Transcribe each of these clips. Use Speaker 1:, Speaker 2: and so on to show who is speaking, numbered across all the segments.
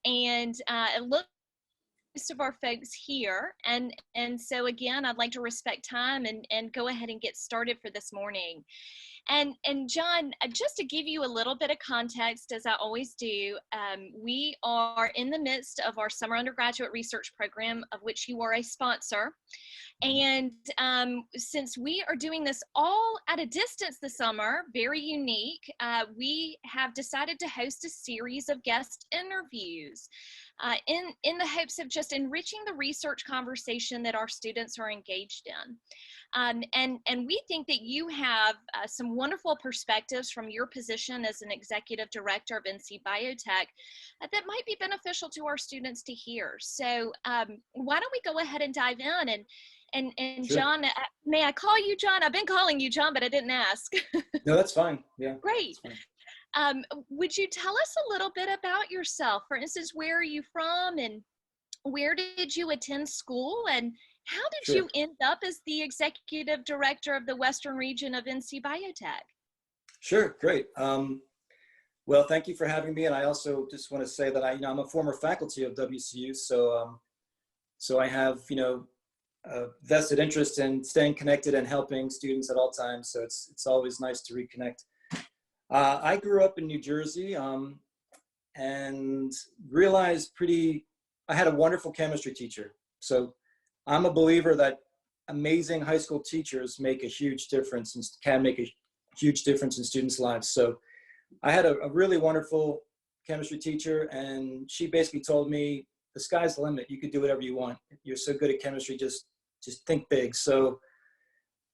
Speaker 1: and it looks most of our folks here. And so again, I'd like to respect time and go ahead and get started for this morning. And Jon, just to give you a little bit of context, as I always do, we are in the midst of our summer undergraduate research program, of which you are a sponsor. And since we are doing this all at a distance this summer, very unique, we have decided to host a series of guest interviews in the hopes of just enriching the research conversation that our students are engaged in. And we think that you have some wonderful perspectives from your position as an executive director of NC BioTech that might be beneficial to our students to hear. So why don't we go ahead and dive in? And
Speaker 2: Sure.
Speaker 1: Jon, may I call you Jon? I've been calling you Jon, but I didn't ask.
Speaker 2: No, that's fine. Yeah.
Speaker 1: Great. Would you tell us a little bit about yourself? For instance, where are you from and where did you attend school, and how did you end up as the executive director of the Western region of NC BioTech?
Speaker 2: Sure, great. Well, thank you for having me. And I also just want to say that I'm a former faculty of WCU, so I have, vested interest in staying connected and helping students at all times. So it's always nice to reconnect. I grew up in New Jersey and realized I had a wonderful chemistry teacher. So I'm a believer that amazing high school teachers make a huge difference and can make a huge difference in students' lives. So I had a really wonderful chemistry teacher, and she basically told me, the sky's the limit. You could do whatever you want. You're so good at chemistry, just think big. So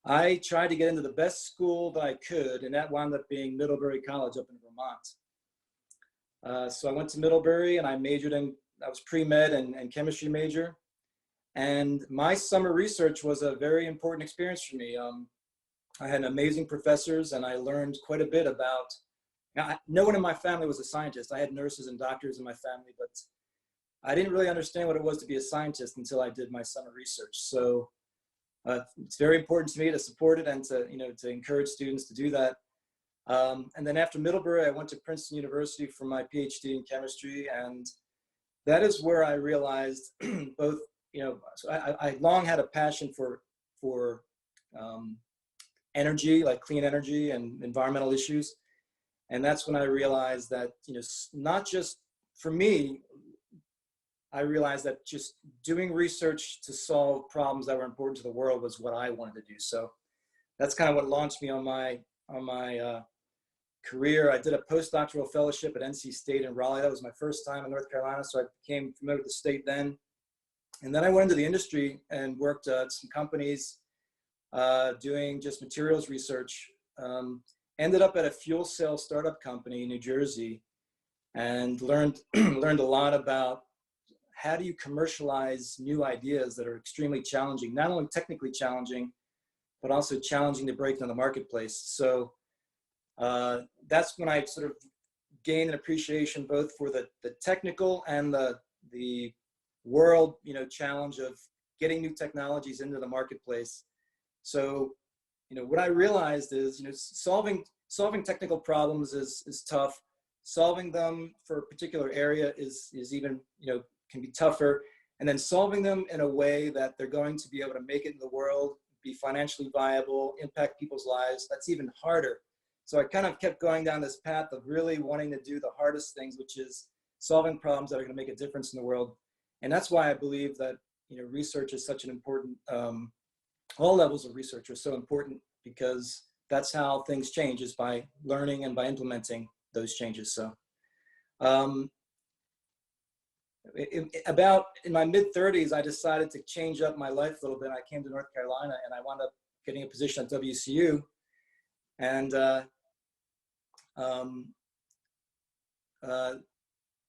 Speaker 2: I tried to get into the best school that I could, and that wound up being Middlebury College up in Vermont. So I went to Middlebury and I was pre-med and chemistry major. And my summer research was a very important experience for me. I had amazing professors, and I learned quite a bit about, no one in my family was a scientist. I had nurses and doctors in my family, but I didn't really understand what it was to be a scientist until I did my summer research. So it's very important to me to support it and to encourage students to do that. And then after Middlebury, I went to Princeton University for my PhD in chemistry, and that is where I realized both, so I long had a passion for energy, like clean energy and environmental issues. And that's when I realized that, not just for me, I realized that just doing research to solve problems that were important to the world was what I wanted to do. So that's kind of what launched me on my career. I did a postdoctoral fellowship at NC State in Raleigh. That was my first time in North Carolina, so I became familiar with the state then. And then I went into the industry and worked at some companies doing just materials research. Ended up at a fuel cell startup company in New Jersey and learned a lot about how do you commercialize new ideas that are extremely challenging, not only technically challenging, but also challenging to break into the marketplace. So that's when I sort of gained an appreciation both for the technical and the world, challenge of getting new technologies into the marketplace. So, what I realized is, solving technical problems is tough. Solving them for a particular area is even, can be tougher. And then solving them in a way that they're going to be able to make it in the world, be financially viable, impact people's lives, that's even harder. So I kind of kept going down this path of really wanting to do the hardest things, which is solving problems that are going to make a difference in the world. And that's why I believe that, research is such an important, all levels of research are so important, because that's how things change, is by learning and by implementing those changes. So in my mid-30s, I decided to change up my life a little bit. I came to North Carolina and I wound up getting a position at WCU. And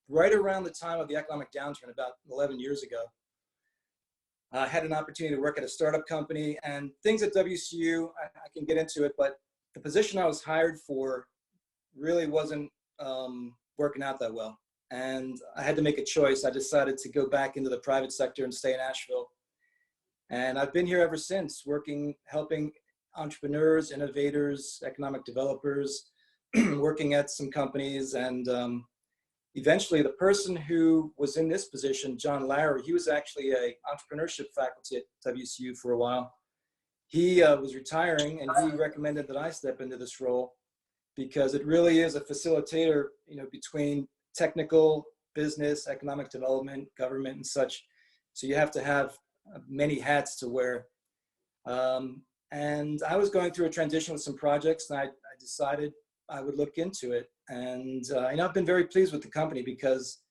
Speaker 2: right around the time of the economic downturn, about 11 years ago, I had an opportunity to work at a startup company, and things at WCU, I can get into it, but the position I was hired for really wasn't working out that well. And I had to make a choice. I decided to go back into the private sector and stay in Asheville. And I've been here ever since, helping entrepreneurs, innovators, economic developers, working at some companies. And eventually the person who was in this position, John Larry, he was actually a entrepreneurship faculty at WCU for a while. He was retiring, and he recommended that I step into this role because it really is a facilitator, between technical, business, economic development, government, and such. So you have to have many hats to wear. And I was going through a transition with some projects, and I decided I would look into it. And I've been very pleased with the company because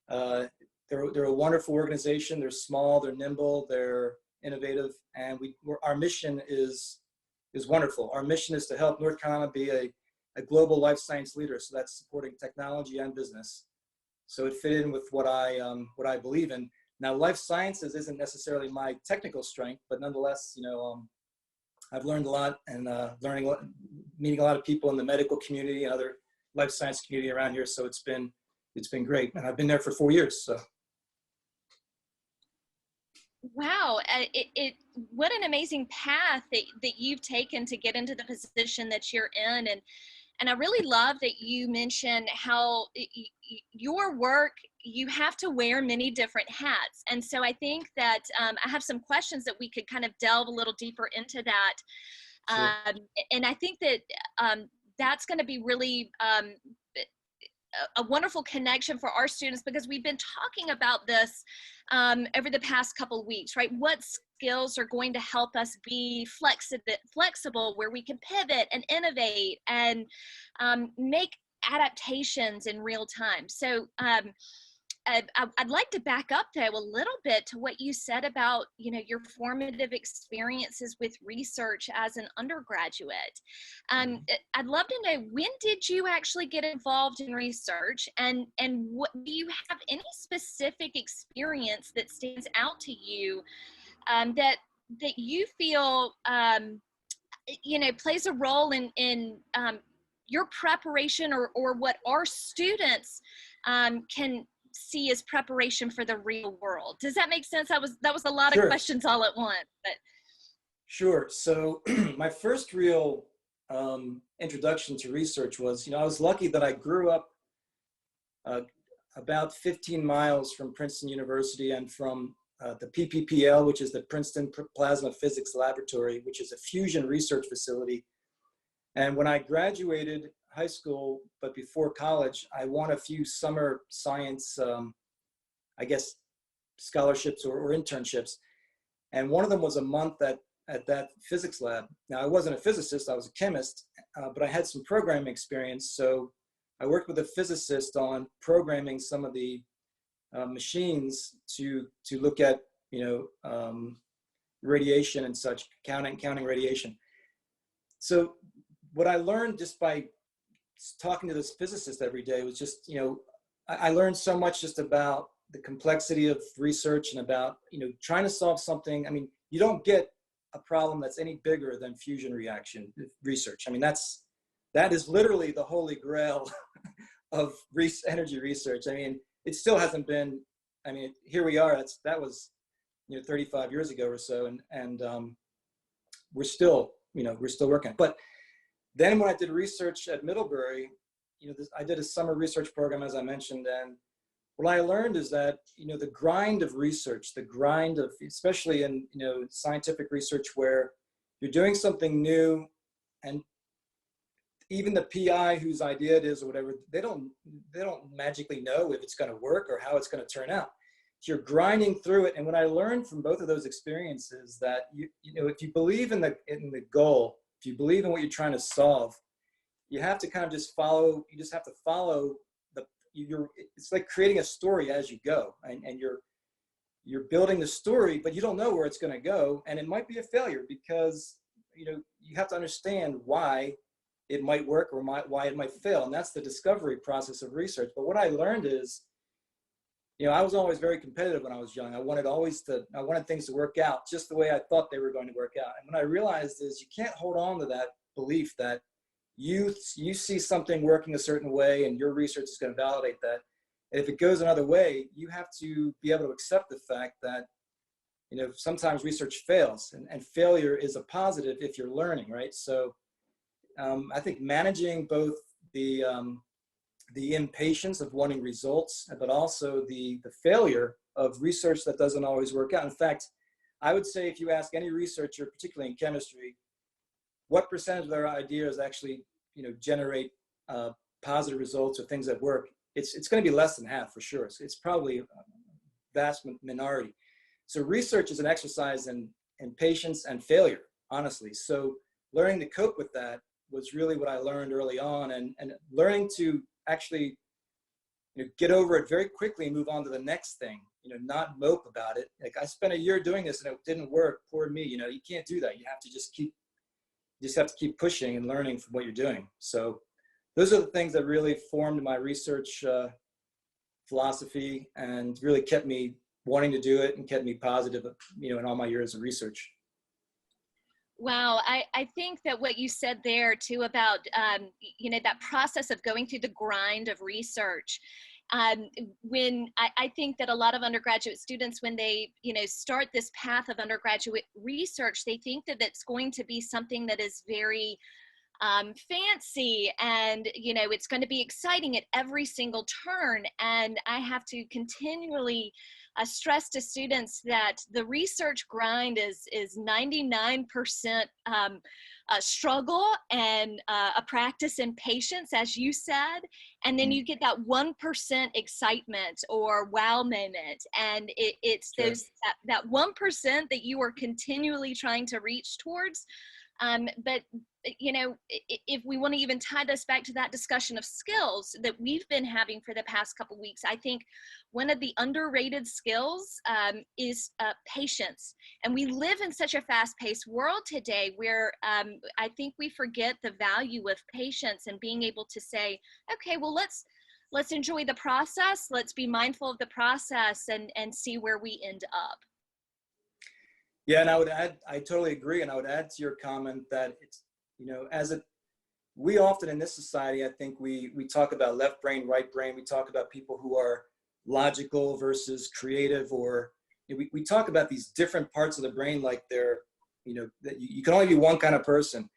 Speaker 2: they're a wonderful organization. They're small, they're nimble, they're innovative, and our mission is wonderful. Our mission is to help North Carolina be a global life science leader. So that's supporting technology and business. So it fit in with what I believe in. Now, life sciences isn't necessarily my technical strength, but nonetheless, I've learned a lot, and meeting a lot of people in the medical community and other life science community around here. So it's been great, and I've been there for 4 years. So.
Speaker 1: Wow, what an amazing path that you've taken to get into the position that you're in, and I really love that you mentioned how your work, you have to wear many different hats. And so I think that I have some questions that we could kind of delve a little deeper into that.
Speaker 2: Sure.
Speaker 1: And I think that that's going to be really a wonderful connection for our students, because we've been talking about this over the past couple of weeks, right? What skills are going to help us be flexible, where we can pivot and innovate and make adaptations in real time. So I'd like to back up though a little bit to what you said about, your formative experiences with research as an undergraduate. I'd love to know, when did you actually get involved in research, and what, do you have any specific experience that stands out to you that you feel plays a role in your preparation, or what our students can see as preparation for the real world? Does that make sense? That was a lot
Speaker 2: Sure.
Speaker 1: of questions all at once. But
Speaker 2: Sure. So my first real introduction to research was, I was lucky that I grew up about 15 miles from Princeton University and from the PPPL, which is the Princeton Plasma Physics Laboratory, which is a fusion research facility. And when I graduated high school, but before college, I won a few summer science, scholarships or internships. And one of them was a month at that physics lab. Now, I wasn't a physicist, I was a chemist, but I had some programming experience. So I worked with a physicist on programming some of the machines to look at, radiation and such, counting radiation. So what I learned just by talking to this physicist every day was just, I learned so much just about the complexity of research and about, trying to solve something. I mean, you don't get a problem that's any bigger than fusion reaction research. I mean, that is literally the holy grail of energy research. I mean, it still hasn't been, here we are, that was, 35 years ago or so. And we're still working. But then when I did research at Middlebury, I did a summer research program, as I mentioned, and what I learned is that, the grind of research, especially in, scientific research where you're doing something new, and even the PI whose idea it is or whatever, they don't magically know if it's going to work or how it's going to turn out. So you're grinding through it. And what I learned from both of those experiences, that if you believe in the goal, if you believe in what you're trying to solve, you have to kind of just follow. You just have to follow it's like creating a story as you go, and you're building the story, but you don't know where it's going to go, and it might be a failure because you have to understand why it might work or why it might fail, and that's the discovery process of research. But what I learned is, I was always very competitive when I was young. I wanted things to work out just the way I thought they were going to work out. And what I realized is you can't hold on to that belief that you see something working a certain way and your research is going to validate that. And if it goes another way, you have to be able to accept the fact that, sometimes research fails, and failure is a positive if you're learning, right? So I think managing both the the impatience of wanting results, but also the failure of research that doesn't always work out. In fact, I would say if you ask any researcher, particularly in chemistry, what percentage of their ideas actually, generate positive results or things that work, it's going to be less than half for sure. So it's probably a vast minority. So research is an exercise in patience and failure, honestly. So learning to cope with that was really what I learned early on, and learning to actually get over it very quickly and move on to the next thing, not mope about it. Like, I spent a year doing this and it didn't work. Poor me. You can't do that. You have to just keep pushing and learning from what you're doing. So those are the things that really formed my research philosophy and really kept me wanting to do it and kept me positive, in all my years of research.
Speaker 1: Wow, I think that what you said there too about, that process of going through the grind of research, when I think that a lot of undergraduate students, when they, start this path of undergraduate research, they think that it's going to be something that is very fancy and, it's going to be exciting at every single turn. And I have to continually stress to students that the research grind is 99% struggle and a practice in patience, as you said, and then you get that 1% excitement or wow moment, and it's
Speaker 2: Sure.
Speaker 1: that 1% that you are continually trying to reach towards. But if we want to even tie this back to that discussion of skills that we've been having for the past couple weeks, I think one of the underrated skills is patience. And we live in such a fast-paced world today where I think we forget the value of patience and being able to say, okay, well, let's enjoy the process. Let's be mindful of the process and see where we end up.
Speaker 2: Yeah, and I totally agree. And I would add to your comment that it's, we often in this society, I think we talk about left brain, right brain. We talk about people who are logical versus creative, or we talk about these different parts of the brain like they're, that you can only be one kind of person.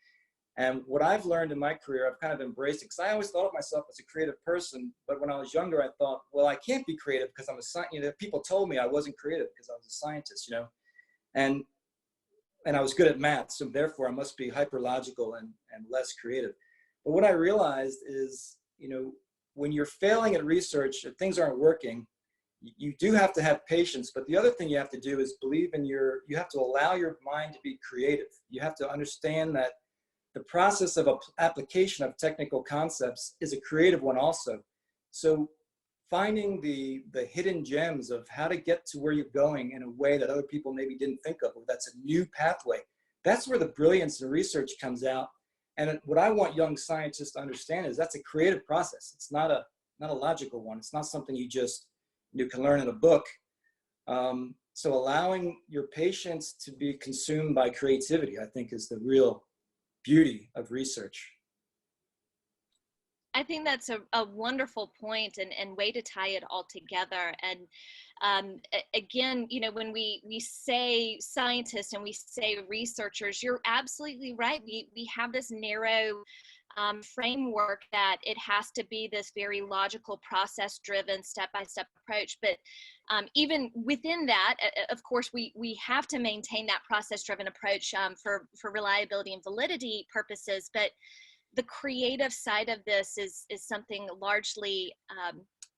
Speaker 2: And what I've learned in my career, I've kind of embraced it, because I always thought of myself as a creative person. But when I was younger, I thought, well, I can't be creative because I'm a scientist. People told me I wasn't creative because I was a scientist, and I was good at math, so therefore I must be hyper logical and less creative. But what I realized is, when you're failing at research, if things aren't working, you do have to have patience. But the other thing you have to do is believe in you have to allow your mind to be creative. You have to understand that the process of application of technical concepts is a creative one also. So finding the hidden gems of how to get to where you're going in a way that other people maybe didn't think of, or that's a new pathway. That's where the brilliance in research comes out. And what I want young scientists to understand is that's a creative process. It's not a logical one. It's not something you can learn in a book. So allowing your patients to be consumed by creativity, I think, is the real beauty of research.
Speaker 1: I think that's a wonderful point and way to tie it all together. And again, when we say scientists and we say researchers, you're absolutely right. We have this narrow framework that it has to be this very logical, process-driven, step-by-step approach. But even within that, of course, we have to maintain that process-driven approach for reliability and validity purposes. But the creative side of this is something largely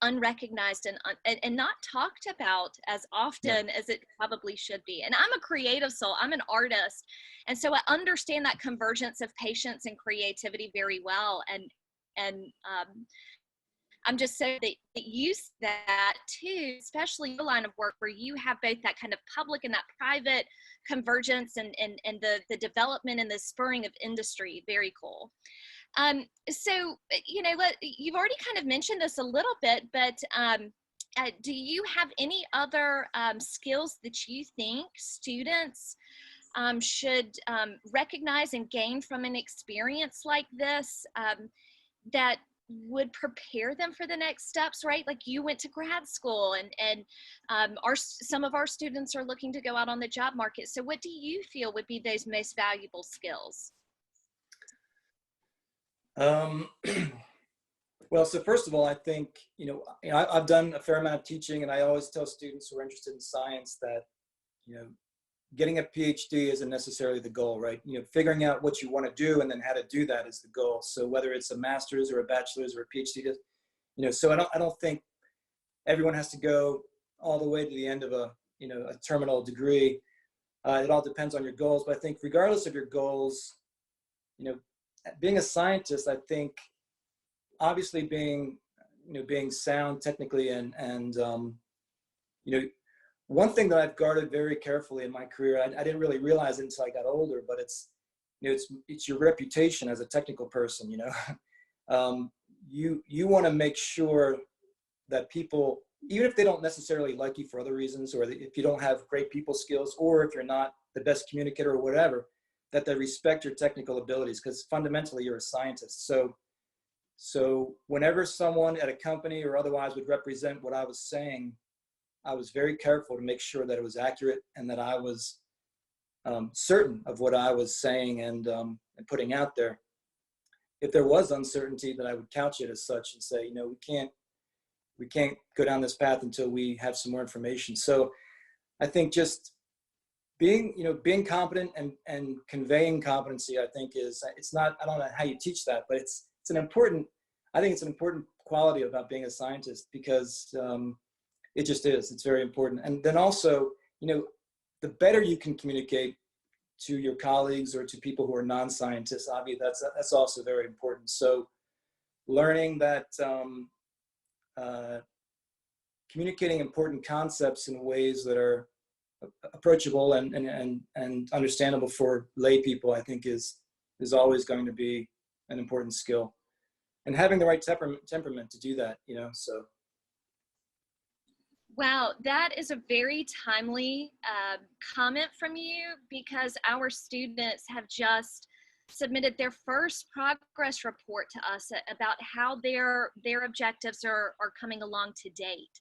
Speaker 1: unrecognized and not talked about as often as it probably should be. And I'm a creative soul. I'm an artist. And so I understand that convergence of patience and creativity very well. And I'm just so that you see that too, especially your line of work where you have both that kind of public and that private convergence and the development and the spurring of industry. Very cool. So, you've already kind of mentioned this a little bit, but do you have any other skills that you think students should recognize and gain from an experience like this that would prepare them for the next steps, right? Like you went to grad school and some of our students are looking to go out on the job market. So what do you feel would be those most valuable skills?
Speaker 2: Well, so first of all, I think, I've done a fair amount of teaching, and I always tell students who are interested in science that, you know, getting a PhD isn't necessarily the goal, right? Figuring out what you want to do and then how to do that is the goal. So whether it's a master's or a bachelor's or a PhD, so I don't think everyone has to go all the way to the end of a terminal degree. It all depends on your goals. But I think regardless of your goals, being a scientist, I think obviously being sound technically and one thing that I've guarded very carefully in my career, I didn't really realize it until I got older, but it's your reputation as a technical person. You want to make sure that people, even if they don't necessarily like you for other reasons, or if you don't have great people skills, or if you're not the best communicator or whatever, that they respect your technical abilities, because fundamentally you're a scientist. So whenever someone at a company or otherwise would represent what I was saying, I was very careful to make sure that it was accurate and that I was certain of what I was saying and putting out there. If there was uncertainty, then I would couch it as such and say, we can't go down this path until we have some more information. So I think just being competent and conveying competency, I think it's not, I don't know how you teach that, but I think it's an important quality about being a scientist, because it just is. It's very important. And then also, the better you can communicate to your colleagues or to people who are non-scientists, obviously that's also very important. So learning that communicating important concepts in ways that are approachable and understandable for lay people, I think is always going to be an important skill. And having the right temperament to do that, so.
Speaker 1: Wow, that is a very timely comment from you, because our students have just submitted their first progress report to us about how their objectives are coming along to date.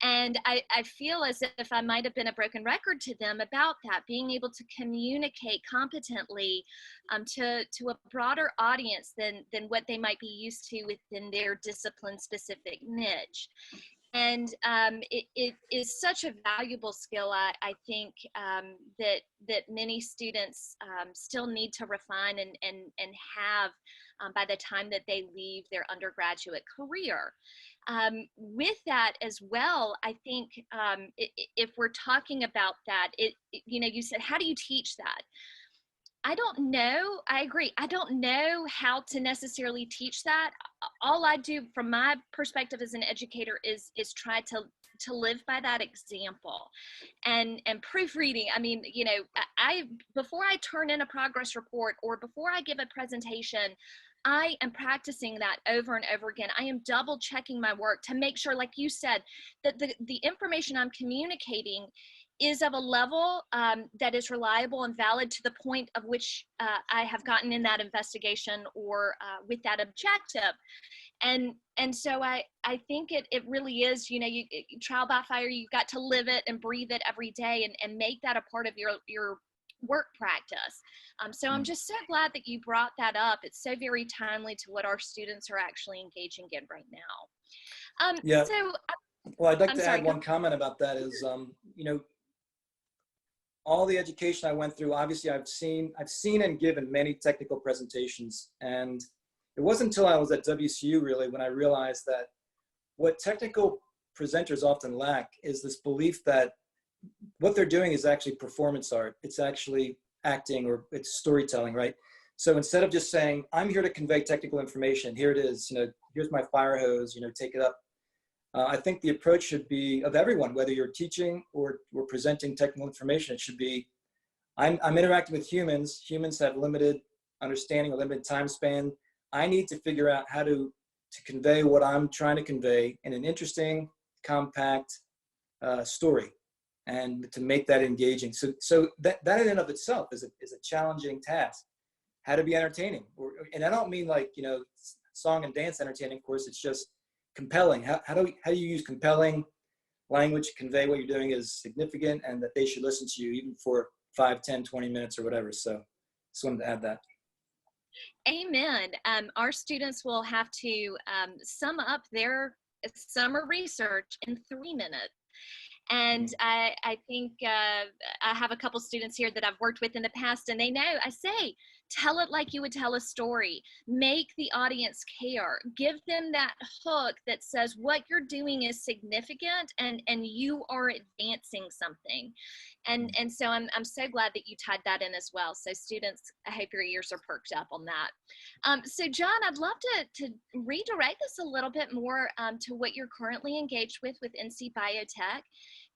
Speaker 1: And I feel as if I might have been a broken record to them about that, being able to communicate competently to a broader audience than what they might be used to within their discipline-specific niche. And it is such a valuable skill, I think, that many students still need to refine and have by the time that they leave their undergraduate career. With that as well, I think if we're talking about that, you said, how do you teach that? I don't know. I agree. I don't know how to necessarily teach that. All I do from my perspective as an educator is try to live by that example and proofreading. I mean, before I turn in a progress report or before I give a presentation, I am practicing that over and over again. I am double checking my work to make sure, like you said, that the information I'm communicating is of a level that is reliable and valid to the point of which I have gotten in that investigation or with that objective. And so I think it really is, you trial by fire, you've got to live it and breathe it every day and make that a part of your work practice. So I'm just so glad that you brought that up. It's so very timely to what our students are actually engaging in right now.
Speaker 2: Yeah.
Speaker 1: So,
Speaker 2: well, I'd like to add one comment about that is, all the education I went through, obviously I've seen and given many technical presentations. And it wasn't until I was at WCU really when I realized that what technical presenters often lack is this belief that what they're doing is actually performance art. It's actually acting, or it's storytelling, right? So instead of just saying, I'm here to convey technical information, here it is, here's my fire hose, take it up. I think the approach should be of everyone, whether you're teaching or presenting technical information. It should be, I'm interacting with humans. Humans have limited understanding, a limited time span. I need to figure out how to convey what I'm trying to convey in an interesting, compact story, and to make that engaging. So that in and of itself is a challenging task. How to be entertaining, and I don't mean like song and dance entertaining. Of course, it's just compelling. How do you use compelling language to convey what you're doing is significant and that they should listen to you even for 5, 10, 20 minutes or whatever. So just wanted to add that.
Speaker 1: Amen. Our students will have to sum up their summer research in 3 minutes. And I think I have a couple students here that I've worked with in the past, and they know I say, tell it like you would tell a story. Make the audience care. Give them that hook that says what you're doing is significant and you are advancing something. And so I'm so glad that you tied that in as well. So students, I hope your ears are perked up on that. So Jon, I'd love to redirect this a little bit more to what you're currently engaged with NC BioTech.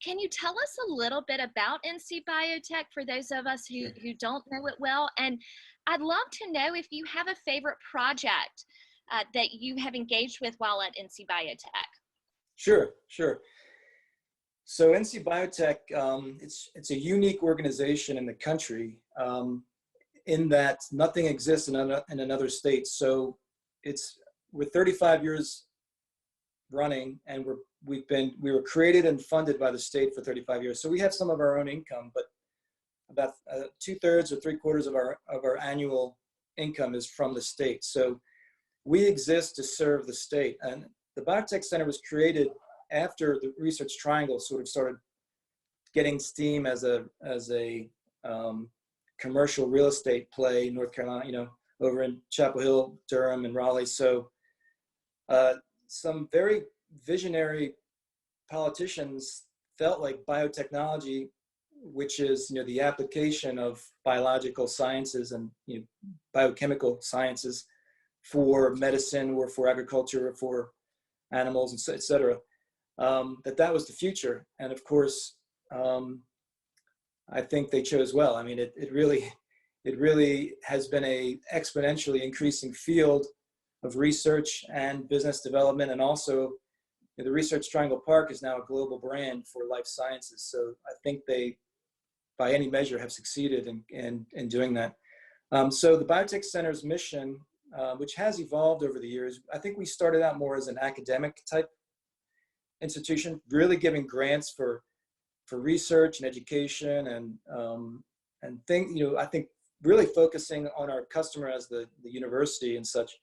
Speaker 1: Can you tell us a little bit about NC BioTech for those of us who don't know it well? And I'd love to know if you have a favorite project that you have engaged with while at NC BioTech.
Speaker 2: Sure, sure. So NC BioTech, it's a unique organization in the country in that nothing exists in another state. So we're 35 years running, and we were created and funded by the state for 35 years. So we have some of our own income, but about 2/3 or 3/4 of our annual income is from the state. So we exist to serve the state. And the BioTech Center was created after the Research Triangle sort of started getting steam as a commercial real estate play in North Carolina, over in Chapel Hill, Durham, and Raleigh. So some very visionary politicians felt like biotechnology, which is the application of biological sciences and biochemical sciences for medicine or for agriculture or for animals, and et cetera, that was the future. And of course, I think they chose well. I mean, it really has been a exponentially increasing field of research and business development. And also the Research Triangle Park is now a global brand for life sciences. So I think they, by any measure, have succeeded in doing that. So the BioTech Center's mission, which has evolved over the years, I think we started out more as an academic type institution, really giving grants for research and education and I think really focusing on our customer as the university and such.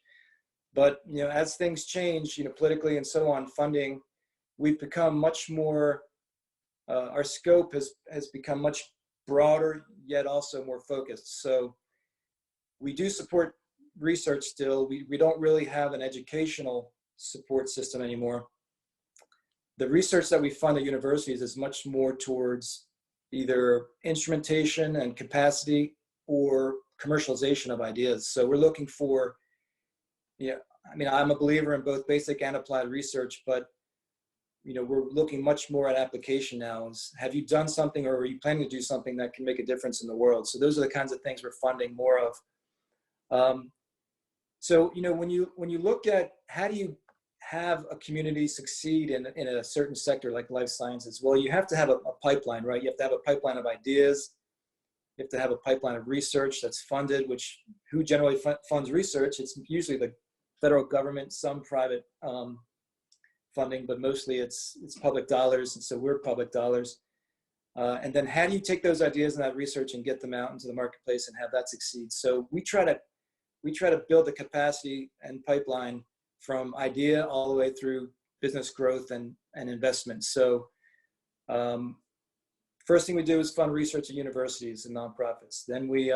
Speaker 2: But as things change, politically and so on, funding, we've become much more. Our scope has become much broader, yet also more focused. So we do support research still. We don't really have an educational support system anymore. The research that we fund at universities is much more towards either instrumentation and capacity or commercialization of ideas. So we're looking for, I'm a believer in both basic and applied research, but we're looking much more at application now. Have you done something, or are you planning to do something that can make a difference in the world? So those are the kinds of things we're funding more of. So when you look at how do you have a community succeed in a certain sector like life sciences, well, you have to have a pipeline, right? You have to have a pipeline of ideas. You have to have a pipeline of research that's funded, who generally funds research? It's usually the federal government, some private funding, but mostly it's public dollars, and so we're public dollars. And then how do you take those ideas and that research and get them out into the marketplace and have that succeed? So we try to build the capacity and pipeline from idea all the way through business growth and investment. So first thing we do is fund research at universities and nonprofits. Then we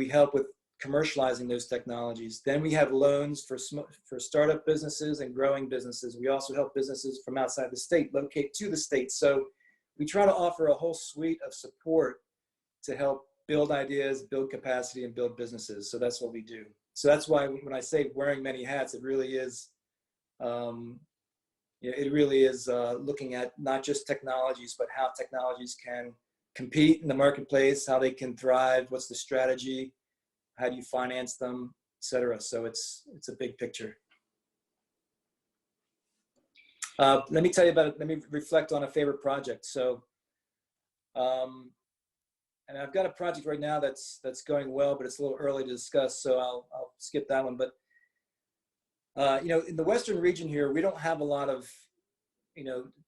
Speaker 2: help with commercializing those technologies. Then we have loans for startup businesses and growing businesses. We also help businesses from outside the state locate to the state. So we try to offer a whole suite of support to help build ideas, build capacity, and build businesses. So that's what we do. So that's why when I say wearing many hats, it really is looking at not just technologies, but how technologies can compete in the marketplace, how they can thrive, what's the strategy, how do you finance them, et cetera. So it's a big picture. Let me tell you about it. Let me reflect on a favorite project. So, and I've got a project right now that's going well, but it's a little early to discuss, so I'll skip that one. But in the Western region here, we don't have a lot of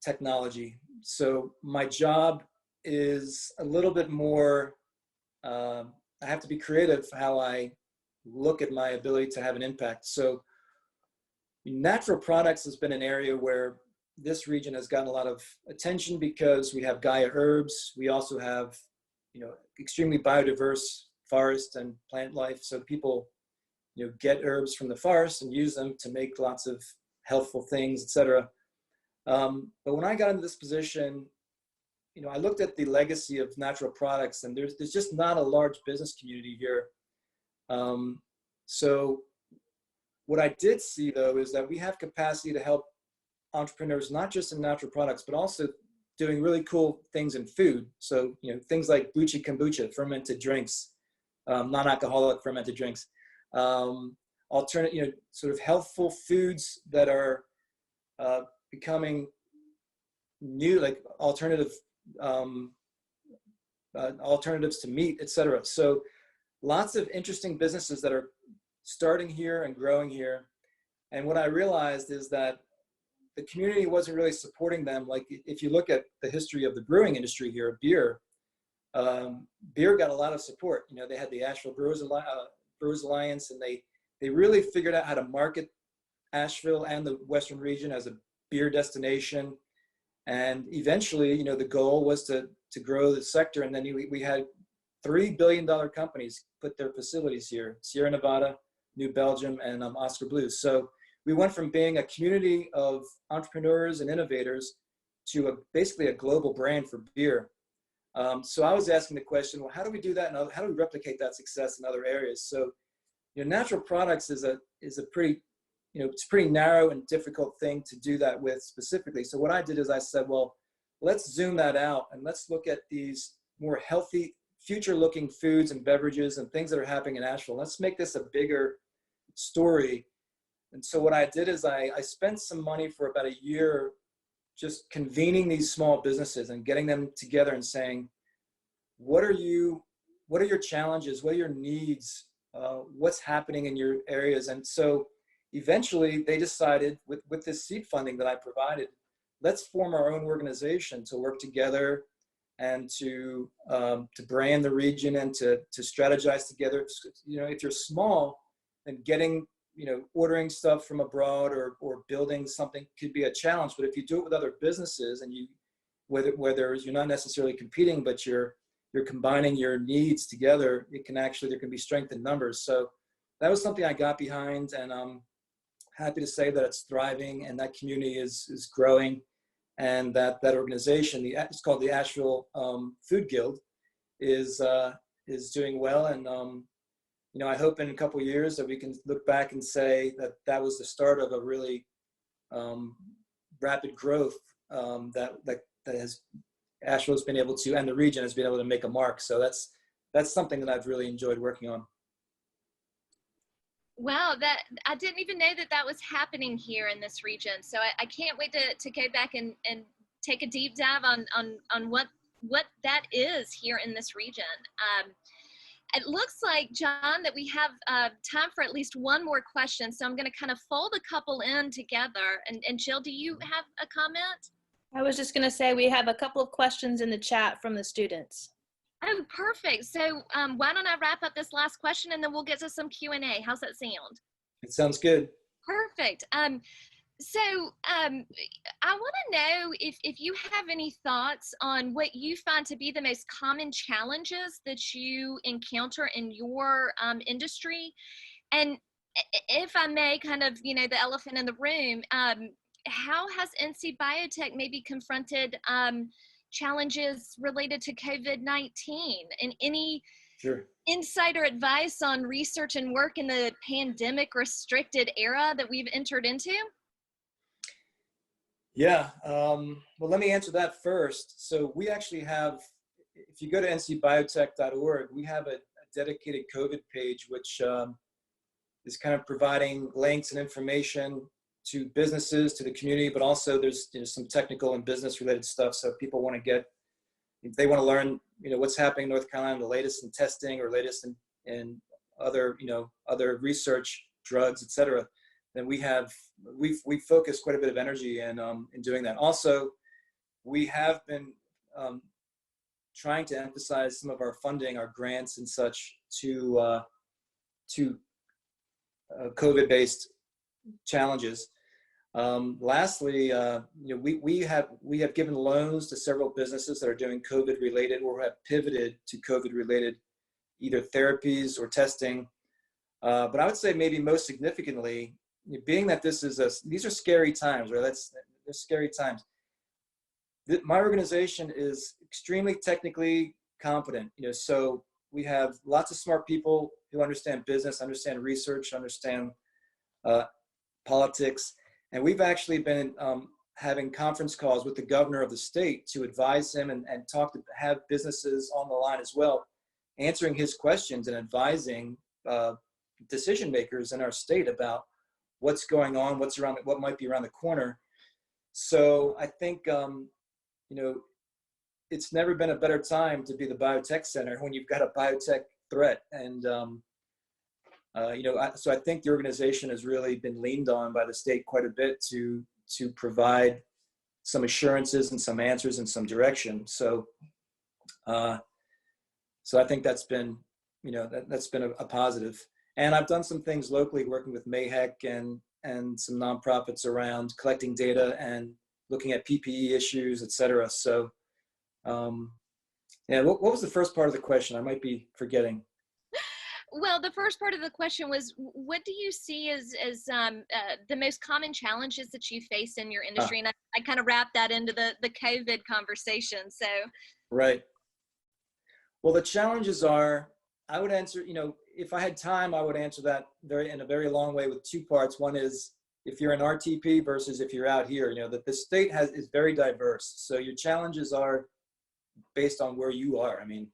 Speaker 2: technology. So my job is a little bit more. I have to be creative how I look at my ability to have an impact. So natural products has been an area where this region has gotten a lot of attention because we have Gaia herbs. We also have, extremely biodiverse forest and plant life. So people, get herbs from the forest and use them to make lots of healthful things, etc. But when I got into this position, I looked at the legacy of natural products, and there's just not a large business community here. So what I did see, though, is that we have capacity to help entrepreneurs, not just in natural products, but also doing really cool things in food. So, things like buchi kombucha, fermented drinks, non-alcoholic fermented drinks, alternate, sort of healthful foods that are becoming new, like alternatives to meat, etc. So lots of interesting businesses that are starting here and growing here. And what I realized is that the community wasn't really supporting them. Like if you look at the history of the brewing industry here, beer got a lot of support. They had the Asheville Brewers Alliance, and they really figured out how to market Asheville and the Western region as a beer destination. And eventually, the goal was to grow the sector. And then we had $3 billion companies put their facilities here: Sierra Nevada, New Belgium, and Oscar Blues. So we went from being a community of entrepreneurs and innovators to basically a global brand for beer. So I was asking the question, well, how do we do that? And how do we replicate that success in other areas? So, natural products is a pretty, it's a pretty narrow and difficult thing to do that with specifically. So what I did is I said, well, let's zoom that out and let's look at these more healthy, future-looking foods and beverages and things that are happening in Asheville. Let's make this a bigger story. And so what I did is I spent some money for about a year just convening these small businesses and getting them together and saying, what are your challenges? What are your needs? What's happening in your areas? And so eventually they decided with this seed funding that I provided, let's form our own organization to work together and to brand the region and to strategize together. If you're small, then getting, ordering stuff from abroad or building something could be a challenge. But if you do it with other businesses and whether you're not necessarily competing, but you're combining your needs together, there can be strength in numbers. So that was something I got behind, and I'm happy to say that it's thriving and that community is growing, and that organization, it's called the Asheville Food Guild, is doing well. And I hope in a couple of years that we can look back and say that was the start of a really rapid growth that has Asheville's been able to, and the region has been able to make a mark. So that's something that I've really enjoyed working on.
Speaker 1: Wow, I didn't even know that was happening here in this region. So I can't wait to go back and take a deep dive on what that is here in this region. It looks like, John, that we have time for at least one more question. So I'm going to kind of fold a couple in together. And Jill, do you have a comment?
Speaker 3: I was just going to say we have a couple of questions in the chat from the students.
Speaker 1: Oh, perfect. So why don't I wrap up this last question and then we'll get to some Q&A. How's that sound?
Speaker 2: It sounds good.
Speaker 1: Perfect. So I want to know if you have any thoughts on what you find to be the most common challenges that you encounter in your industry. And if I may, kind of, the elephant in the room, how has NC BioTech maybe confronted challenges related to COVID-19, and any insider advice on research and work in the pandemic restricted era that we've entered into?
Speaker 2: Yeah, well, let me answer that first. So we actually have, if you go to ncbiotech.org, we have a dedicated COVID page, which is kind of providing links and information to businesses, to the community, but also there's some technical and business related stuff. So if people want to if they want to learn, what's happening in North Carolina, the latest in testing or latest in other, other research, drugs, et cetera, then we focus quite a bit of energy in doing that. Also, we have been trying to emphasize some of our funding, our grants and such, to COVID-based challenges. Lastly, we have given loans to several businesses that are doing COVID-related or have pivoted to COVID-related either therapies or testing. But I would say maybe most significantly, being that these are scary times, right? They're scary times. My organization is extremely technically competent, so we have lots of smart people who understand business, understand research, understand politics. And we've actually been having conference calls with the governor of the state to advise him and have businesses on the line as well, answering his questions and advising decision makers in our state about what's going on, what might be around the corner. So I think, it's never been a better time to be the biotech center when you've got a biotech threat. And, so I think the organization has really been leaned on by the state quite a bit to provide some assurances and some answers and some direction. So I think that's been, that's been a positive. And I've done some things locally working with MAHEC and some nonprofits around collecting data and looking at PPE issues, et cetera. So, what was the first part of the question? I might be forgetting.
Speaker 1: Well, the first part of the question was, what do you see as the most common challenges that you face in your industry? And I kind of wrapped that into the COVID conversation. So.
Speaker 2: Right. Well, the challenges are, I would answer, if I had time, I would answer that in a very long way with two parts. One is if you're in RTP versus if you're out here, that the state is very diverse. So your challenges are based on where you are. I mean,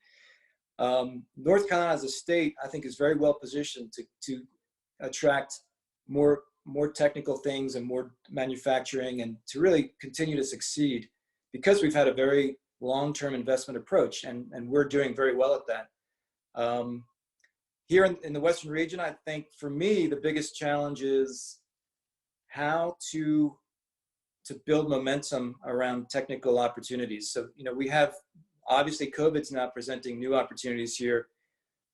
Speaker 2: North Carolina as a state, I think, is very well positioned to attract more technical things and more manufacturing and to really continue to succeed because we've had a very long-term investment approach and we're doing very well at that. Here in the Western region, I think for me, the biggest challenge is how to build momentum around technical opportunities. So, we have, obviously COVID's now presenting new opportunities here,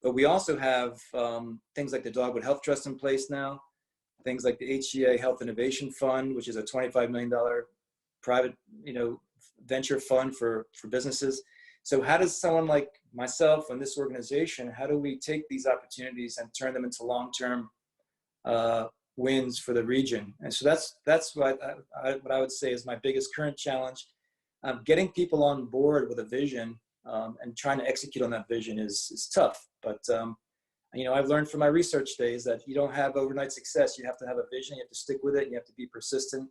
Speaker 2: but we also have things like the Dogwood Health Trust in place now, things like the HCA Health Innovation Fund, which is a $25 million private, venture fund for businesses. So how does someone like myself and this organization, how do we take these opportunities and turn them into long-term wins for the region? And so that's what I would say is my biggest current challenge. Getting people on board with a vision and trying to execute on that vision is tough. But I've learned from my research days that you don't have overnight success. You have to have a vision. You have to stick with it. And you have to be persistent.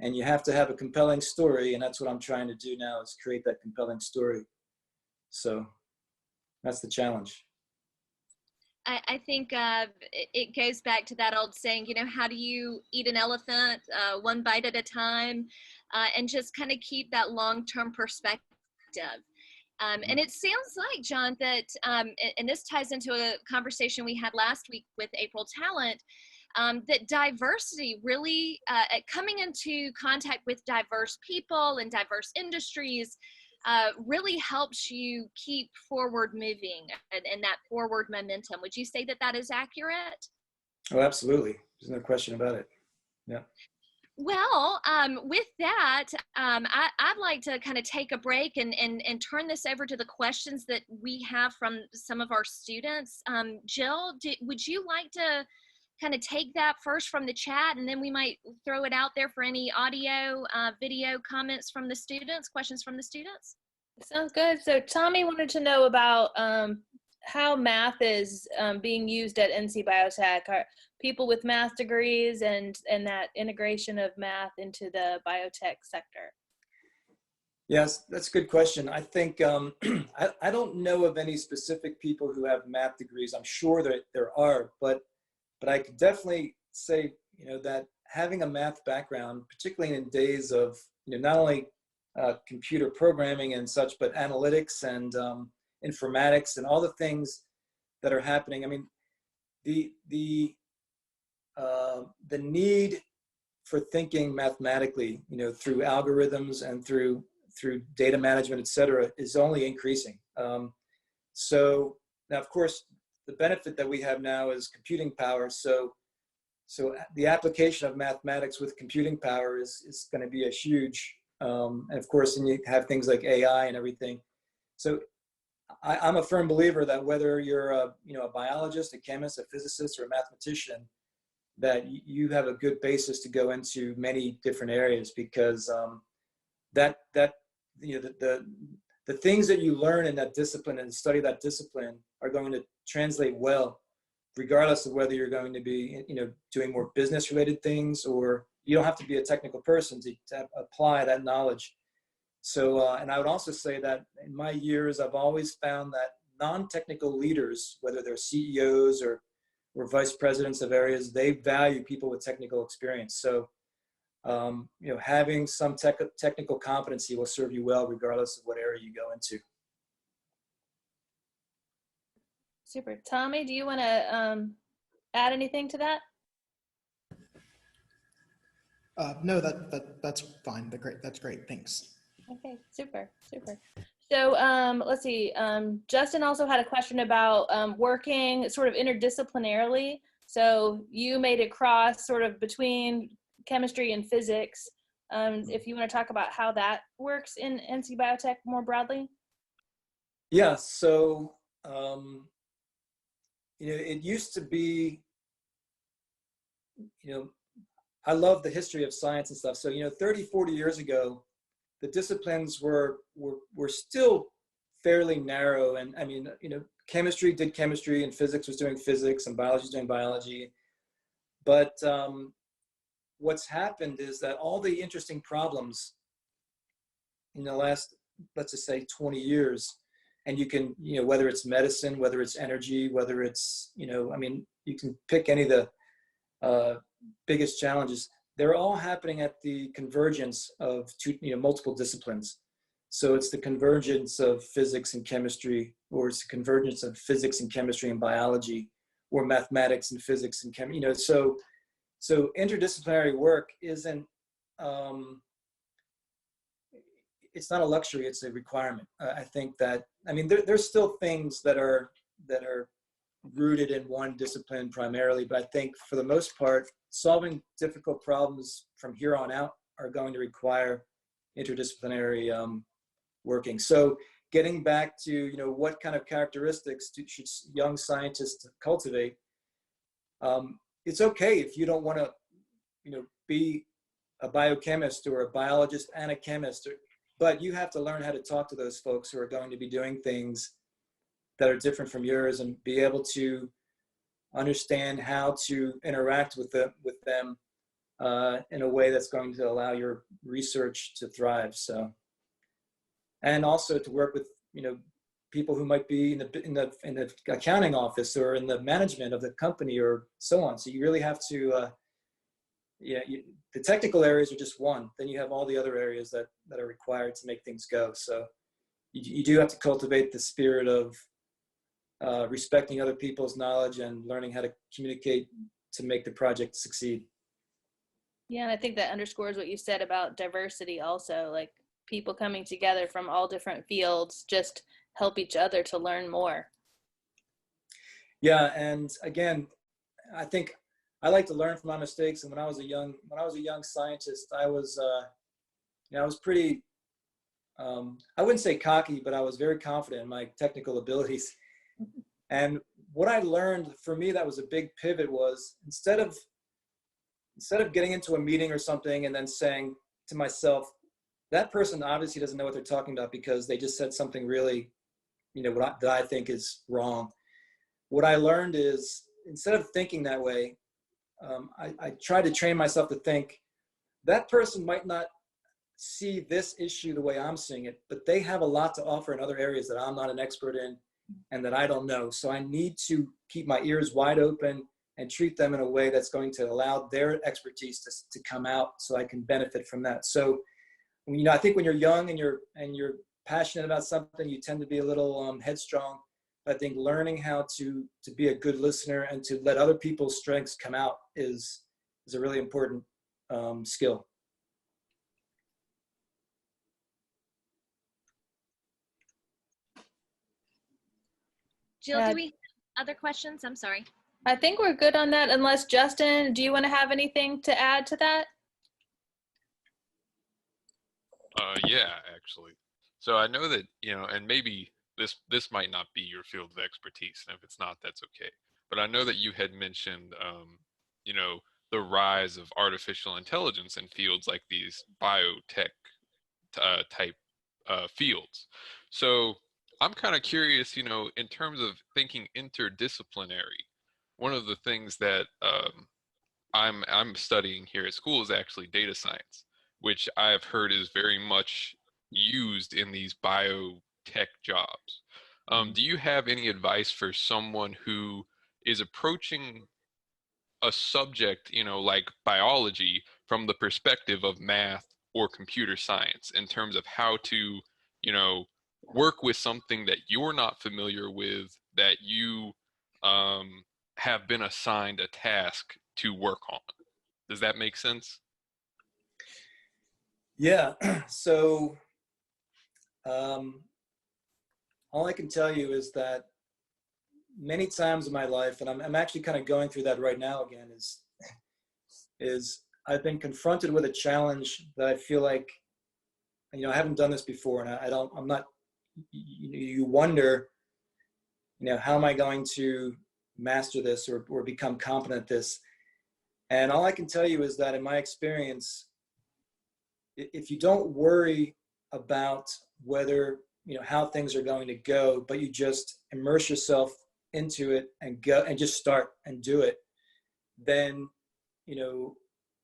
Speaker 2: And you have to have a compelling story. And that's what I'm trying to do now, is create that compelling story. So that's the challenge.
Speaker 1: I think it goes back to that old saying, how do you eat an elephant one bite at a time, and just kind of keep that long-term perspective. And it sounds like, Jon, that, and this ties into a conversation we had last week with April Talent, that diversity really, coming into contact with diverse people and diverse industries, really helps you keep forward moving and that forward momentum. Would you say that that is accurate?
Speaker 2: Oh, absolutely. There's no question about it. Yeah.
Speaker 1: Well, with that, I'd like to kind of take a break and turn this over to the questions that we have from some of our students. Jill, would you like to kind of take that first from the chat, and then we might throw it out there for any audio, video comments from the students, questions from the students?
Speaker 3: Sounds good. So Tommy wanted to know about how math is being used at NC BioTech. Are people with math degrees and that integration of math into the biotech sector?
Speaker 2: Yes, that's a good question. I think, I don't know of any specific people who have math degrees. I'm sure that there are, but I could definitely say, that having a math background, particularly in days of, not only computer programming and such, but analytics and informatics and all the things that are happening. I mean, the need for thinking mathematically, through algorithms and through data management, et cetera, is only increasing. So now, of course, the benefit that we have now is computing power. So so the application of mathematics with computing power is going to be a huge, and of course, then you have things like AI and everything. So I'm a firm believer that whether you're a biologist, a chemist, a physicist, or a mathematician, that you have a good basis to go into many different areas, because that the things that you learn in that discipline and study that discipline are going to translate well, regardless of whether you're going to be doing more business related things, or you don't have to be a technical person to apply that knowledge. So, and I would also say that in my years, I've always found that non-technical leaders, whether they're CEOs or vice presidents of areas, they value people with technical experience. So, having some technical competency will serve you well, regardless of what area you go into.
Speaker 3: Super. Tommy, do you want to add anything to that?
Speaker 4: No, that's fine. That's great. Thanks.
Speaker 3: Okay, super. So let's see. Justin also had a question about working sort of interdisciplinarily. So you made a cross sort of between chemistry and physics. If you want to talk about how that works in NC BioTech more broadly.
Speaker 2: Yeah, so it used to be, I love the history of science and stuff. So 30, 40 years ago, the disciplines were still fairly narrow, and I mean, chemistry did chemistry, and physics was doing physics, and biology was doing biology. But what's happened is that all the interesting problems in the last, let's just say 20 years, and you can, whether it's medicine, whether it's energy, whether it's, you can pick any of the biggest challenges. They're all happening at the convergence of multiple disciplines. So it's the convergence of physics and chemistry, or it's the convergence of physics and chemistry and biology, or mathematics and physics and chemistry. So interdisciplinary work isn't, it's not a luxury, it's a requirement. I think that, there's still things that are rooted in one discipline primarily, but I think for the most part, solving difficult problems from here on out are going to require interdisciplinary working. So getting back to, what kind of characteristics should young scientists cultivate, it's okay if you don't want to, be a biochemist or a biologist and a chemist, but you have to learn how to talk to those folks who are going to be doing things that are different from yours, and be able to understand how to interact with them in a way that's going to allow your research to thrive. So, and also to work with people who might be in the accounting office or in the management of the company or so on. So you really have to the technical areas are just one. Then you have all the other areas that are required to make things go. So you do have to cultivate the spirit of respecting other people's knowledge and learning how to communicate to make the project succeed.
Speaker 3: Yeah, and I think that underscores what you said about diversity also, like people coming together from all different fields just help each other to learn more.
Speaker 2: Yeah, and again, I think I like to learn from my mistakes. And when I was a young scientist, I was pretty, I wouldn't say cocky, but I was very confident in my technical abilities. And what I learned, for me, that was a big pivot, was instead of getting into a meeting or something and then saying to myself, that person obviously doesn't know what they're talking about because they just said something really, that I think is wrong. What I learned is, instead of thinking that way, I tried to train myself to think, that person might not see this issue the way I'm seeing it, but they have a lot to offer in other areas that I'm not an expert in and that I don't know. So I need to keep my ears wide open and treat them in a way that's going to allow their expertise to come out, so I can benefit from that. So, I think when you're young and you're passionate about something, you tend to be a little headstrong. I think learning how to be a good listener and to let other people's strengths come out is a really important skill.
Speaker 1: Jill, do we have other questions? I'm sorry.
Speaker 3: I think we're good on that, unless Justin, do you want to have anything to add to that?
Speaker 5: Yeah, actually. So I know that, and maybe this might not be your field of expertise, and if it's not, that's okay. But I know that you had mentioned, you know, the rise of artificial intelligence in fields like these biotech type fields. So I'm kind of curious, in terms of thinking interdisciplinary, one of the things that I'm studying here at school is actually data science, which I've heard is very much used in these biotech jobs. Do you have any advice for someone who is approaching a subject, like biology, from the perspective of math or computer science in terms of how to, you know, work with something that you're not familiar with, that you um, have been assigned a task to work on? Does that make sense?
Speaker 2: Yeah. So um, all I can tell you is that many times in my life, and I'm actually kind of going through that right now again, is I've been confronted with a challenge that I feel like, I haven't done this before, and I'm not, you wonder, how am I going to master this or become competent at this? And all I can tell you is that in my experience, if you don't worry about whether, how things are going to go, but you just immerse yourself into it and go and just start and do it, then,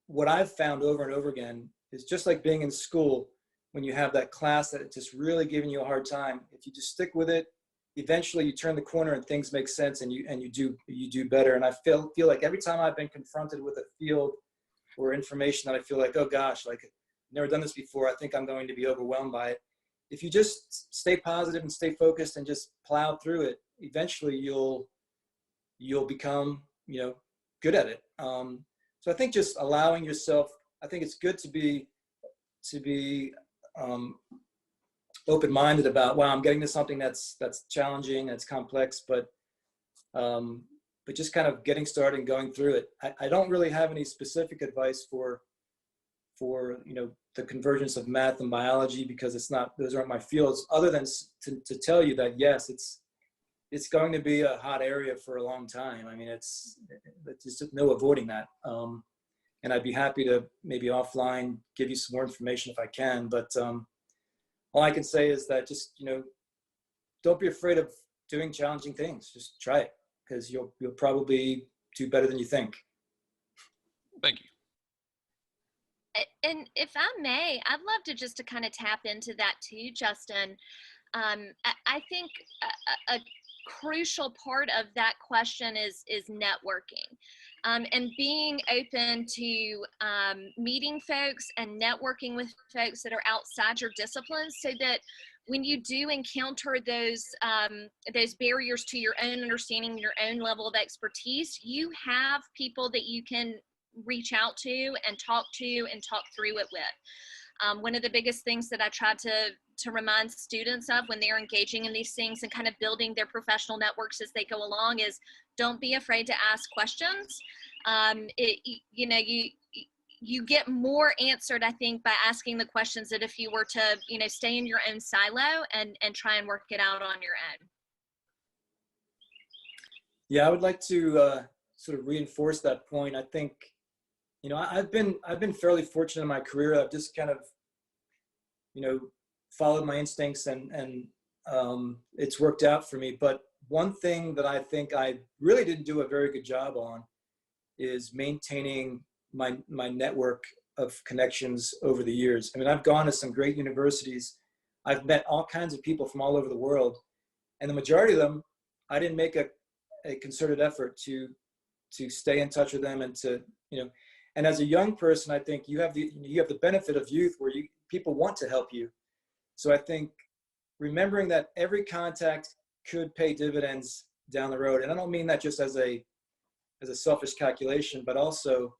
Speaker 2: what I've found over and over again is just like being in school when you have that class that it's just really giving you a hard time. If you just stick with it, eventually you turn the corner and things make sense and you do better. And I feel like every time I've been confronted with a field or information that I feel like, oh gosh, like I've never done this before, I think I'm going to be overwhelmed by it. If you just stay positive and stay focused and just plow through it, eventually you'll become, good at it. So I think just allowing yourself, I think it's good to be open-minded about, wow, I'm getting to something that's challenging, that's complex, but just kind of getting started and going through it. I don't really have any specific advice for the convergence of math and biology, because those aren't my fields, other than to tell you that yes, it's going to be a hot area for a long time. I mean, it's just no avoiding that. And I'd be happy to maybe offline give you some more information if I can. But all I can say is that just, don't be afraid of doing challenging things. Just try it, because you'll probably do better than you think.
Speaker 5: Thank you.
Speaker 1: And if I may, I'd love to kind of tap into that too, Justin. I think a crucial part of that question is networking, and being open to meeting folks and networking with folks that are outside your disciplines, so that when you do encounter those barriers to your own understanding, your own level of expertise, you have people that you can reach out to and talk through it with. One of the biggest things that I try to remind students of when they're engaging in these things and kind of building their professional networks as they go along is, don't be afraid to ask questions. You get more answered, I think, by asking the questions that if you were to, stay in your own silo and try and work it out on your own.
Speaker 2: Yeah, I would like to sort of reinforce that point. I think, I've been fairly fortunate in my career. I've just kind of, followed my instincts and it's worked out for me. But one thing that I think I really didn't do a very good job on is maintaining my network of connections over the years. I mean, I've gone to some great universities. I've met all kinds of people from all over the world, and the majority of them, I didn't make a concerted effort to stay in touch with them and to, and as a young person, I think you have the benefit of youth where people want to help you. So I think remembering that every contact could pay dividends down the road. And I don't mean that just as a selfish calculation, but also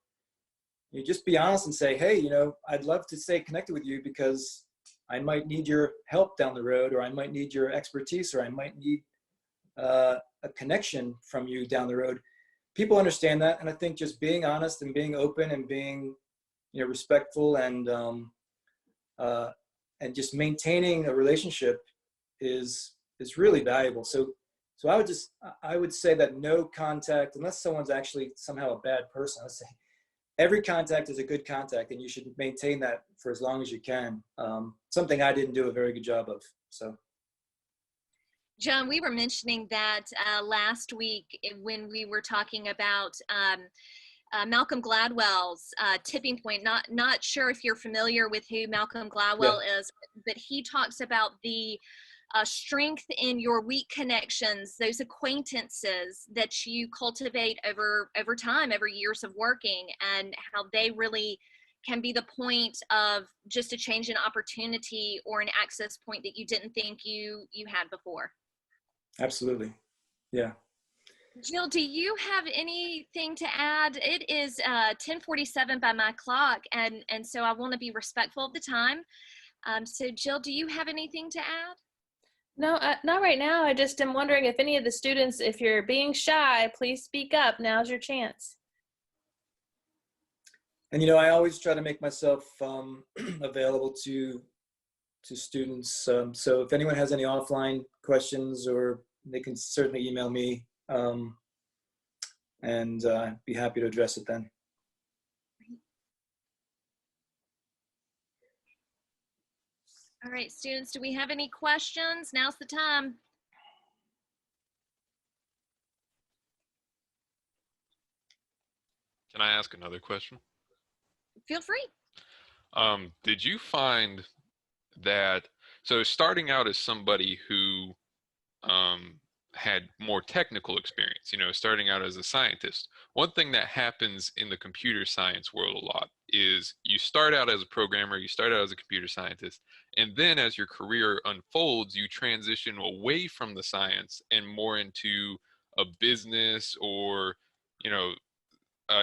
Speaker 2: you just be honest and say, hey, I'd love to stay connected with you because I might need your help down the road, or I might need your expertise, or I might need a connection from you down the road. people understand that. And I think just being honest and being open and being, respectful and just maintaining a relationship is really valuable. So I would say that no contact, unless someone's actually somehow a bad person, I would say every contact is a good contact, and you should maintain that for as long as you can. Something I didn't do a very good job of. So,
Speaker 1: John, we were mentioning that last week when we were talking about Malcolm Gladwell's tipping point. Not sure if you're familiar with who Malcolm Gladwell is, but he talks about the strength in your weak connections, those acquaintances that you cultivate over time, over years of working, and how they really can be the point of just a change in opportunity or an access point that you didn't think you had before.
Speaker 2: Absolutely. Yeah.
Speaker 1: Jill, do you have anything to add? It is 10:47 by my clock, and so I want to be respectful of the time. So Jill, do you have anything to add?
Speaker 3: No, not right now. I just am wondering if any of the students, if you're being shy, please speak up. Now's your chance.
Speaker 2: And, I always try to make myself available to students. So if anyone has any offline questions, or they can certainly email me, and be happy to address it then.
Speaker 1: All right, students, do we have any questions? Now's the time.
Speaker 5: Can I ask another question?
Speaker 1: Feel free.
Speaker 5: Did you find that, so starting out as somebody who had more technical experience, starting out as a scientist, one thing that happens in the computer science world a lot is you start out as a programmer, you start out as a computer scientist, and then as your career unfolds, you transition away from the science and more into a business or,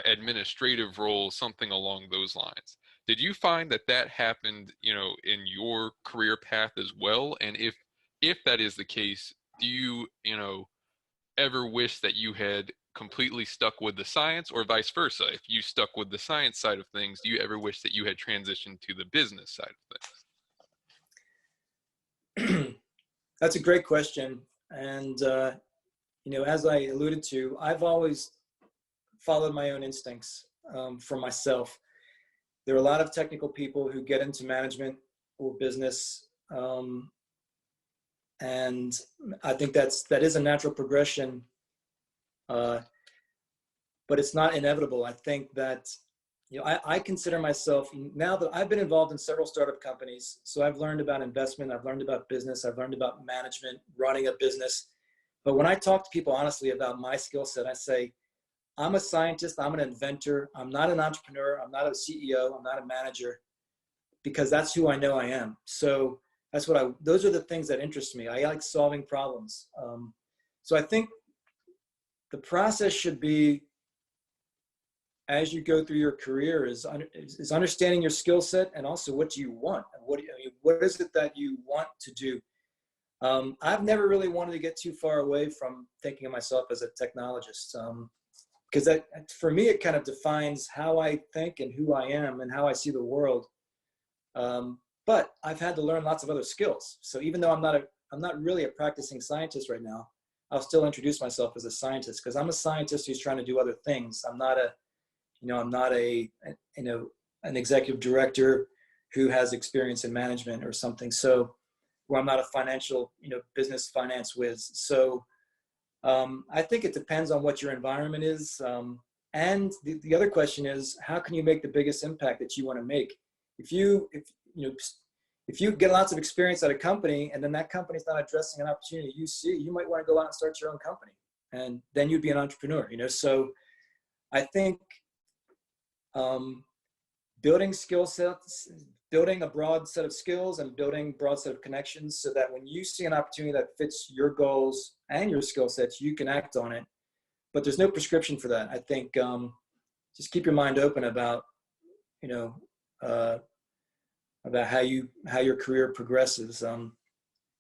Speaker 5: administrative role, something along those lines. Did you find that happened, in your career path as well? And if that is the case, do you, ever wish that you had completely stuck with the science, or vice versa? If you stuck with the science side of things, do you ever wish that you had transitioned to the business side of things?
Speaker 2: That's a great question. And, as I alluded to, I've always followed my own instincts for myself. There are a lot of technical people who get into management or business. And I think that is a natural progression, but it's not inevitable. I think that, I consider myself, now that I've been involved in several startup companies, so I've learned about investment, I've learned about business, I've learned about management, running a business. But when I talk to people honestly about my skill set, I say, I'm a scientist, I'm an inventor, I'm not an entrepreneur, I'm not a CEO, I'm not a manager, because that's who I know I am. So those are the things that interest me. I like solving problems. So I think the process should be, as you go through your career, is understanding your skill set, and also what do you want? What is it that you want to do? I've never really wanted to get too far away from thinking of myself as a technologist, because that, for me, it kind of defines how I think and who I am and how I see the world. But I've had to learn lots of other skills. So even though I'm not really a practicing scientist right now, I'll still introduce myself as a scientist, because I'm a scientist who's trying to do other things. I'm not an executive director who has experience in management or something. So, where I'm not a financial, business finance whiz. So I think it depends on what your environment is. And the other question is, how can you make the biggest impact that you want to make? If you get lots of experience at a company, and then that company's not addressing an opportunity you see, you might want to go out and start your own company, and then you'd be an entrepreneur. So I think building skill sets, building a broad set of skills, and building a broad set of connections, so that when you see an opportunity that fits your goals and your skill sets, you can act on it. But there's no prescription for that. I think just keep your mind open about, about how your career progresses.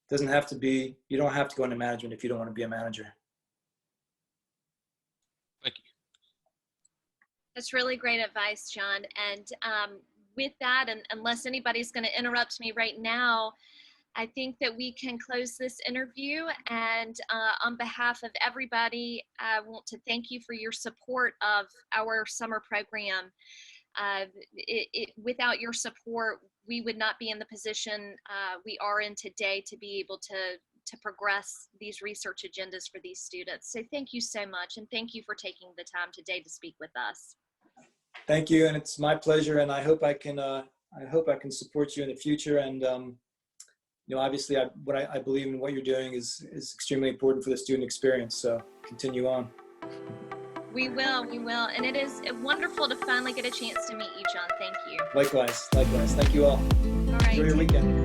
Speaker 2: Doesn't have to be, you don't have to go into management if you don't want to be a manager.
Speaker 5: Thank you.
Speaker 1: That's really great advice, John. And with that, and unless anybody's going to interrupt me right now, I think that we can close this interview. And on behalf of everybody, I want to thank you for your support of our summer program. Without your support, we would not be in the position we are in today to be able to progress these research agendas for these students. So thank you so much, and thank you for taking the time today to speak with us.
Speaker 2: Thank you, and it's my pleasure. And I hope I can support you in the future. And obviously, I believe in what you're doing is extremely important for the student experience. So continue on.
Speaker 1: We will, and it is wonderful to finally get a chance to meet you, John. Thank you.
Speaker 2: Likewise. Thank you all.
Speaker 1: All right.
Speaker 2: Enjoy your weekend.